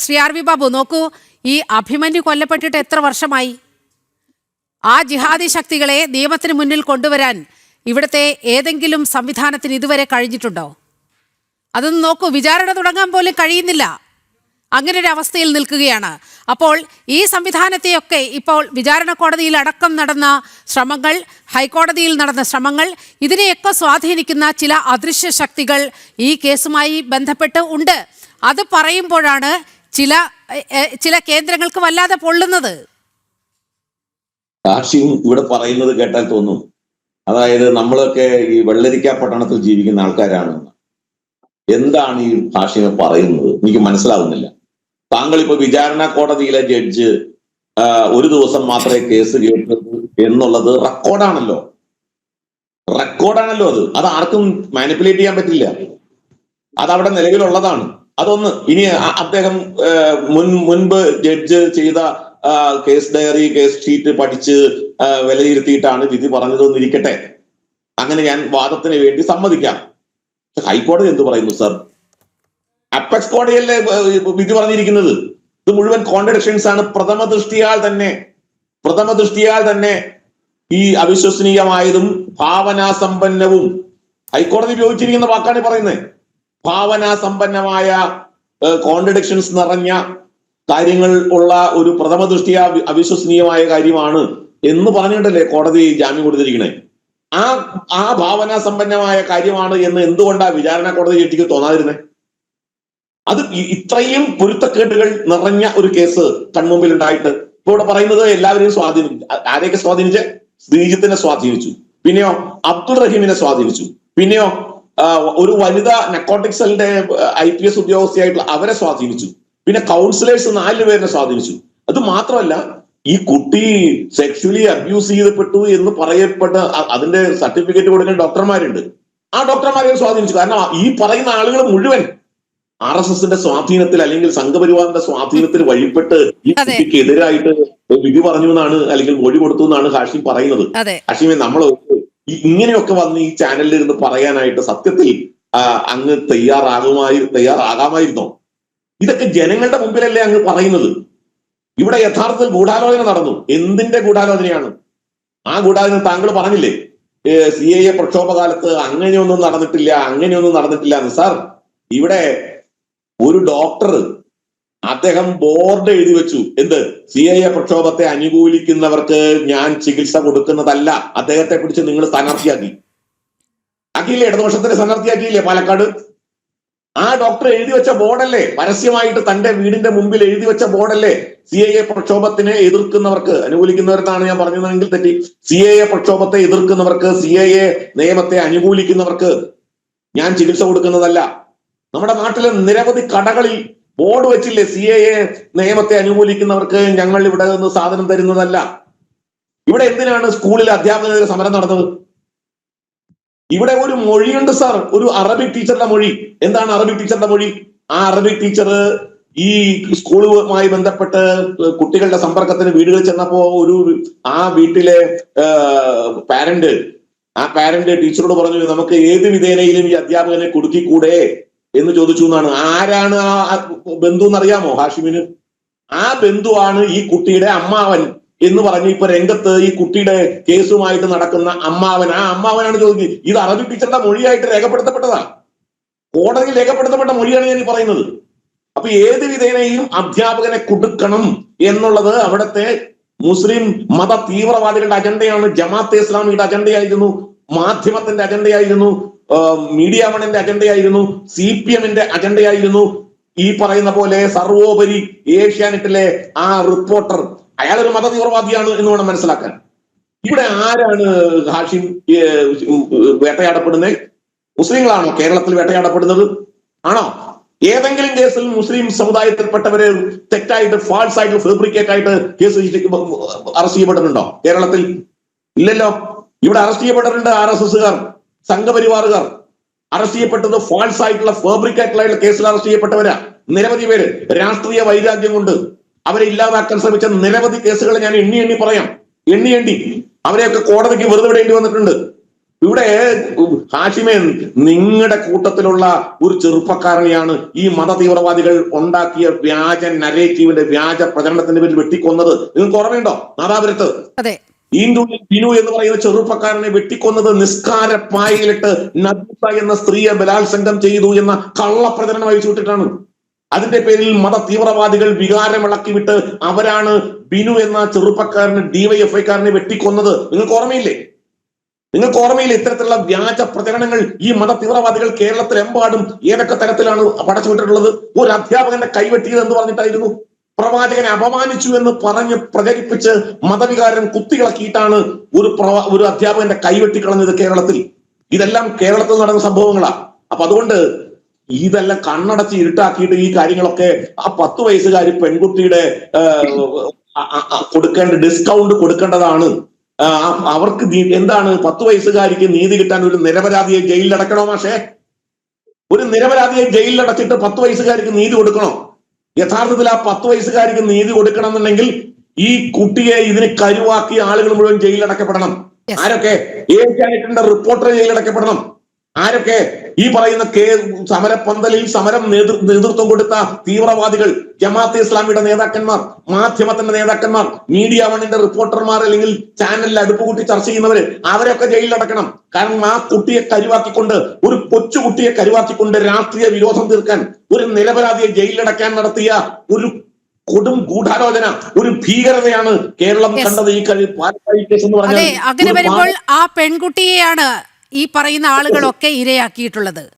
Shri R V Babu നോക്കൂ, ഈ അഭിമന്യു കൊല്ലപ്പെട്ടിട്ട് എത്ര വർഷമായി? ആ ജിഹാദി ശക്തികളെ നിയമത്തിന് മുന്നിൽ കൊണ്ടുവരാൻ ഇവിടുത്തെ ഏതെങ്കിലും സംവിധാനത്തിന് ഇതുവരെ കഴിഞ്ഞിട്ടുണ്ടോ? അതൊന്ന് നോക്കൂ, വിചാരണ തുടങ്ങാൻ പോലും കഴിയുന്നില്ല. അങ്ങനെ ഒരു അവസ്ഥയിൽ നിൽക്കുകയാണ്. അപ്പോൾ ഈ സംവിധാനത്തെയൊക്കെ ഇപ്പോൾ വിചാരണ കോടതിയിൽ അടക്കം നടന്ന ശ്രമങ്ങൾ, ഹൈക്കോടതിയിൽ നടന്ന ശ്രമങ്ങൾ, ഇതിനെയൊക്കെ സ്വാധീനിക്കുന്ന ചില അദൃശ്യ ശക്തികൾ ഈ കേസുമായി ബന്ധപ്പെട്ട് ഉണ്ട്. അത് പറയുമ്പോഴാണ് ചില കേന്ദ്രങ്ങൾക്ക് വല്ലാതെ പൊള്ളുന്നത്. കാർഷികം ഇവിടെ പറയുന്നത് കേട്ടാൽ തോന്നും, അതായത് നമ്മളൊക്കെ ഈ വെള്ളരിക്ക പട്ടണത്തിൽ ജീവിക്കുന്ന ആൾക്കാരാണ്. എന്താണ് ഈ ഭാഷ്യം പറയുന്നത് എനിക്ക് മനസ്സിലാവുന്നില്ല. താങ്കൾ ഇപ്പൊ വിചാരണ കോടതിയിലെ ജഡ്ജ് ഒരു ദിവസം മാത്രമേ കേസ് കേട്ടത് എന്നുള്ളത് റെക്കോർഡാണല്ലോ. അത് ആർക്കും മാനിപ്പുലേറ്റ് ചെയ്യാൻ പറ്റില്ല. അതവിടെ നിലവിലുള്ളതാണ്. അതൊന്ന് ഇനി അദ്ദേഹം മുൻപ് ജഡ്ജ് ചെയ്ത കേസ് ഡയറി, കേസ് ഷീറ്റ് പഠിച്ച് വിലയിരുത്തിയിട്ടാണ് വിധി പറഞ്ഞതെന്നിരിക്കട്ടെ. അങ്ങനെ ഞാൻ വാദത്തിന് വേണ്ടി സമ്മതിക്കാം. ഹൈക്കോടതി എന്ത് പറയുന്നു സർ? അപ്പെക്സ് കോടതിയല്ലേ വിധി പറഞ്ഞിരിക്കുന്നത്? ഇത് മുഴുവൻ കോൺട്രഡിക്ഷൻസ് ആണ്. പ്രഥമ ദൃഷ്ടിയാൽ തന്നെ ഈ അവിശ്വസനീയമായതും ഭാവനാസമ്പന്നവും, ഹൈക്കോടതി ഉപയോഗിച്ചിരിക്കുന്ന വാക്കാണ് പറയുന്നത്. ഭാവനാസമ്പന്നമായ കോൺട്രഡിക്ഷൻസ് നിറഞ്ഞ കാര്യങ്ങൾ ഉള്ള ഒരു പ്രഥമ ദൃഷ്ടിയ അവിശ്വസനീയമായ കാര്യമാണ് എന്ന് പറഞ്ഞിട്ടല്ലേ കോടതി ജാമ്യം കൊടുത്തിരിക്കണേ. ആ ഭാവനാസമ്പന്നമായ കാര്യമാണ് എന്ന് എന്തുകൊണ്ടാണ് വിചാരണ കോടതി ജഡ്ജിക്ക് തോന്നാതിരുന്നത്? അത് ഇത്രയും പൊരുത്തക്കേടുകൾ നിറഞ്ഞ ഒരു കേസ് കൺമുമ്പിൽ ഉണ്ടായിട്ട് ഇപ്പൊ ഇവിടെ പറയുന്നത് എല്ലാവരെയും സ്വാധീനിച്ചു. ആരെയൊക്കെ സ്വാധീനിച്ച്? ശ്രീജിത്തിനെ സ്വാധീനിച്ചു, പിന്നെയോ അബ്ദുൾ റഹീമിനെ സ്വാധീനിച്ചു, പിന്നെയോ ഒരു വനിതാ നക്കോട്ടിക് സെല്ലിന്റെ IPS ഉദ്യോഗസ്ഥയായിട്ടുള്ള അവരെ സ്വാധീനിച്ചു, പിന്നെ കൗൺസിലേഴ്സ് 4 പേരെ സ്വാധീനിച്ചു. അത് മാത്രമല്ല, ഈ കുട്ടി സെക്ഷുവലി അബ്യൂസ് ചെയ്യപ്പെട്ടു എന്ന് പറയപ്പെട്ട അതിന്റെ സർട്ടിഫിക്കറ്റ് കൊടുക്കുന്ന ഡോക്ടർമാരുണ്ട്. ആ ഡോക്ടർമാരെ സ്വാധീനിച്ചു. കാരണം ഈ പറയുന്ന ആളുകൾ മുഴുവൻ RSSന്റെ സ്വാധീനത്തിൽ അല്ലെങ്കിൽ സംഘപരിവാറിന്റെ സ്വാധീനത്തിൽ വഴിപ്പെട്ട് ഈ കുട്ടിക്ക് എതിരായിട്ട് വിധി പറഞ്ഞു എന്നാണ്, അല്ലെങ്കിൽ മൊഴി കൊടുത്തു എന്നാണ് ഹാഷിം പറയുന്നത്. ഹാഷിമെ, നമ്മൾ ഇങ്ങനെയൊക്കെ വന്ന് ഈ ചാനലിൽ ഇരുന്ന് പറയാനായിട്ട് സത്യത്തിൽ അങ്ങ് തയ്യാറാകാമായിരുന്നോ? ഇതൊക്കെ ജനങ്ങളുടെ മുമ്പിലല്ലേ അങ്ങ് പറയുന്നത്? ഇവിടെ യഥാർത്ഥത്തിൽ ഗൂഢാലോചന നടന്നു. എന്തിന്റെ ഗൂഢാലോചനയാണ്? ആ ഗൂഢാലോചന താങ്കൾ പറഞ്ഞില്ലേ, CAA പ്രക്ഷോഭകാലത്ത് അങ്ങനെയൊന്നും നടന്നിട്ടില്ല എന്ന്. സാർ, ഇവിടെ ഒരു ഡോക്ടർ അദ്ദേഹം ബോർഡ് എഴുതി വെച്ചു, എന്ത്? CAA പ്രക്ഷോഭത്തെ അനുകൂലിക്കുന്നവർക്ക് ഞാൻ ചികിത്സ കൊടുക്കുന്നതല്ല. അദ്ദേഹത്തെ പിടിച്ച് നിങ്ങൾ സ്ഥാനാർത്ഥിയാക്കിയില്ലേ? ഇടതുപക്ഷത്തിന്റെ സ്ഥാനാർത്ഥിയാക്കിയില്ലേ പാലക്കാട്? ആ ഡോക്ടർ എഴുതി വെച്ച ബോർഡല്ലേ, പരസ്യമായിട്ട് തന്റെ വീടിന്റെ മുമ്പിൽ എഴുതി വെച്ച ബോർഡല്ലേ CAA പ്രക്ഷോഭത്തിനെ എതിർക്കുന്നവർക്ക്, അനുകൂലിക്കുന്നവർക്കാണ് ഞാൻ പറഞ്ഞതെങ്കിൽ തെറ്റി, CAA പ്രക്ഷോഭത്തെ എതിർക്കുന്നവർക്ക്, CAA നിയമത്തെ അനുകൂലിക്കുന്നവർക്ക് ഞാൻ ചികിത്സ കൊടുക്കുന്നതല്ല. നമ്മുടെ നാട്ടിലെ നിരവധി കടകളിൽ ബോർഡ് വെച്ചില്ലേ, CAA നിയമത്തെ അനുകൂലിക്കുന്നവർക്ക് ഞങ്ങൾ ഇവിടെ നിന്ന് സാധനം തരുന്നതല്ല. ഇവിടെ എന്തിനാണ് സ്കൂളിലെ അധ്യാപകനെതിരെ സമരം നടന്നത്? ഇവിടെ ഒരു മൊഴിയുണ്ട് സാർ, ഒരു അറബിക് ടീച്ചറുടെ മൊഴി. എന്താണ് അറബിക് ടീച്ചറുടെ മൊഴി? ആ അറബിക് ടീച്ചർ ഈ സ്കൂളുമായി ബന്ധപ്പെട്ട് കുട്ടികളുടെ സമ്പർക്കത്തിന് വീടുകളിൽ ചെന്നപ്പോ ആ വീട്ടിലെ പാരന്റ് ടീച്ചറോട് പറഞ്ഞു, നമുക്ക് ഏത് വിധേനയിലും ഈ അധ്യാപകനെ കുടുക്കിക്കൂടെ എന്ന് ചോദിച്ചു എന്നാണ്. ആരാണ് ആ ബന്ധു എന്നറിയാമോ ഹാഷിമിന്? ആ ബന്ധുവാണ് ഈ കുട്ടിയുടെ അമ്മാവൻ എന്ന് പറഞ്ഞ് ഇപ്പൊ രംഗത്ത് ഈ കുട്ടിയുടെ കേസുമായിട്ട് നടക്കുന്ന അമ്മാവൻ. ആ അമ്മാവനാണ് ചോദിക്കുന്നത്. ഇത് അറബിക് ടീച്ചറുടെ മൊഴിയായിട്ട് രേഖപ്പെടുത്തപ്പെട്ടതാണ്, കോടതിയിൽ രേഖപ്പെടുത്തപ്പെട്ട മൊഴിയാണ് ഞാൻ ഈ പറയുന്നത്. അപ്പൊ ഏത് വിധേനയും അധ്യാപകനെ കൊടുക്കണം എന്നുള്ളത് അവിടുത്തെ മുസ്ലിം മത തീവ്രവാദികളുടെ അജണ്ടയാണ്. ജമാഅത്തെ ഇസ്ലാമിയുടെ അജണ്ടയായിരുന്നു, മാധ്യമത്തിന്റെ അജണ്ടയായിരുന്നു, മീഡിയ വണിന്റെ അജണ്ടയായിരുന്നു, CPMന്റെ അജണ്ടയായിരുന്നു. ഈ പറയുന്ന പോലെ സർവോപരി ഏഷ്യാനെറ്റിലെ ആ റിപ്പോർട്ടർ അയാളൊരു മത തീവ്രവാദിയാണ് എന്ന് വേണം മനസ്സിലാക്കാൻ. ഇവിടെ ആരാണ് ഹാഷിം വേട്ടയാടപ്പെടുന്നത്? മുസ്ലിങ്ങളാണോ കേരളത്തിൽ വേട്ടയാടപ്പെടുന്നത്? ആണോ? ഏതെങ്കിലും കേസിൽ മുസ്ലിം സമുദായത്തിൽപ്പെട്ടവരെ തെറ്റായിട്ട്, ഫാൾസ് ആയിട്ട്, ഫാബ്രിക്കേറ്റ് ആയിട്ട് കേസ് അറസ്റ്റ് ചെയ്യപ്പെട്ടിട്ടുണ്ടോ കേരളത്തിൽ? ഇല്ലല്ലോ. ഇവിടെ അറസ്റ്റ് ചെയ്യപ്പെട്ടിട്ടുണ്ട് RSSകാർ, സംഘപരിവാറുകാർ. അറസ്റ്റ് ചെയ്യപ്പെട്ടത് ഫാൾസ് ആയിട്ടുള്ള, ഫാബ്രിക്കേറ്റഡ് ആയിട്ടുള്ള കേസിൽ അറസ്റ്റ് ചെയ്യപ്പെട്ടവരാ നിരവധി പേര്. രാഷ്ട്രീയ വൈരാഗ്യം കൊണ്ട് അവരെ ഇല്ലാതാക്കാൻ ശ്രമിച്ച നിരവധി കേസുകൾ ഞാൻ എണ്ണി പറയാം. അവരെയൊക്കെ കോടതിക്ക് വെറുതെ വിടേണ്ടി വന്നിട്ടുണ്ട്. ഇവിടെ ഹാഷിമേ, നിങ്ങളുടെ കൂട്ടത്തിലുള്ള ഒരു ചെറുപ്പക്കാരനെയാണ് ഈ മത തീവ്രവാദികൾ ഉണ്ടാക്കിയ വ്യാജ നരേറ്റീവിന്റെ വ്യാജ പ്രചരണത്തിന്റെ പേരിൽ വെട്ടിക്കൊന്നത്. നിങ്ങൾക്ക് ഓർമ്മയുണ്ടോ? നാദാപുരത്ത് അതെ, ബിനു എന്ന് പറയുന്ന ചെറുപ്പക്കാരനെ വെട്ടിക്കൊന്നത് നിസ്കാര പായയിലിട്ട് നദീസ എന്ന സ്ത്രീയെ ബലാത്സംഗം ചെയ്തു എന്ന കള്ളപ്രചരണം അയച്ചുവിട്ടിട്ടാണ്. അതിന്റെ പേരിൽ മത തീവ്രവാദികൾ വികാരമിളക്കി വിട്ട് അവരാണ് ബിനു എന്ന ചെറുപ്പക്കാരന് ഡിവൈഎഫ്ഐക്കാരനെ വെട്ടിക്കൊന്നത്. നിങ്ങൾക്ക് ഓർമ്മയില്ലേ? നിങ്ങൾക്ക് ഓർമ്മയില്ല ഇത്തരത്തിലുള്ള വ്യാജ പ്രചരണങ്ങൾ ഈ മത തീവ്രവാദികൾ കേരളത്തിലെമ്പാടും ഏതൊക്കെ തരത്തിലാണ് പടച്ചുവിട്ടിട്ടുള്ളത്? ഒരു അധ്യാപകന്റെ കൈവെട്ടിയത് എന്ന് പറഞ്ഞിട്ടായിരുന്നു. പ്രവാചകനെ അപമാനിച്ചു എന്ന് പറഞ്ഞ് പ്രചരിപ്പിച്ച് മതവികാരം കുത്തിയിളക്കിയിട്ടാണ് ഒരു അധ്യാപകന്റെ കൈവെട്ടിക്കളഞ്ഞത് കേരളത്തിൽ. ഇതെല്ലാം കേരളത്തിൽ നടന്ന സംഭവങ്ങളാ. അപ്പൊ അതുകൊണ്ട് ഇതെല്ലാം കണ്ണടച്ച് ഇരുട്ടാക്കിയിട്ട് ഈ കാര്യങ്ങളൊക്കെ ആ 10 വയസ്സുകാരി പെൺകുട്ടിയുടെ കൊടുക്കേണ്ട ഡിസ്കൗണ്ട് കൊടുക്കേണ്ടതാണ്. അവർക്ക് എന്താണ് 10 വയസ്സുകാരിക്ക് നീതി കിട്ടാൻ ഒരു നിരപരാധിയെ ജയിലിലടക്കണോ മാഷേ? ഒരു നിരപരാധിയെ ജയിലിലടച്ചിട്ട് 10 വയസ്സുകാരിക്ക് നീതി കൊടുക്കണോ? യഥാർത്ഥത്തിൽ ആ 10 വയസ്സുകാരിക്ക് നീതി കൊടുക്കണം എന്നുണ്ടെങ്കിൽ ഈ കുട്ടിയെ ഇതിന് കരുവാക്കിയ ആളുകൾ മുഴുവൻ ജയിലിലടക്കപ്പെടണം. ആരൊക്കെ? ഏഷ്യാനെറ്റിന്റെ റിപ്പോർട്ടർ ജയിലിലടക്കപ്പെടണം. ആരൊക്കെ? ഈ പറയുന്ന സമരപ്പന്തലിൽ സമരം നേതൃത്വം കൊടുത്ത തീവ്രവാദികൾ, ജമാഅത്തെ ഇസ്ലാമിയുടെ നേതാക്കന്മാർ, മാധ്യമത്തിന്റെ നേതാക്കന്മാർ, മീഡിയ വണ്ണിന്റെ റിപ്പോർട്ടർമാർ, അല്ലെങ്കിൽ ചാനലിൽ അടുപ്പ് കൂട്ടി ചർച്ച ചെയ്യുന്നവര്, അവരൊക്കെ ജയിലിലടക്കണം. കാരണം ആ കുട്ടിയെ കരുവാക്കിക്കൊണ്ട്, ഒരു കൊച്ചുകുട്ടിയെ കരുവാക്കിക്കൊണ്ട് രാഷ്ട്രീയ വിരോധം തീർക്കാൻ, ഒരു നിരപരാധിയെ ജയിലിലടക്കാൻ നടത്തിയ ഒരു കൊടും ഗൂഢാലോചന, ഒരു ഭീകരതയാണ് കേരളം കണ്ടത്. ഈ പാലക്കാട് കേസ് എന്ന് പറഞ്ഞാൽ അങ്ങനെ വരുമ്പോൾ ആ പെൺകുട്ടിയെയാണ് ഈ പറയുന്ന ആളുകളൊക്കെ ഇരയാക്കിയിട്ടുള്ളത്.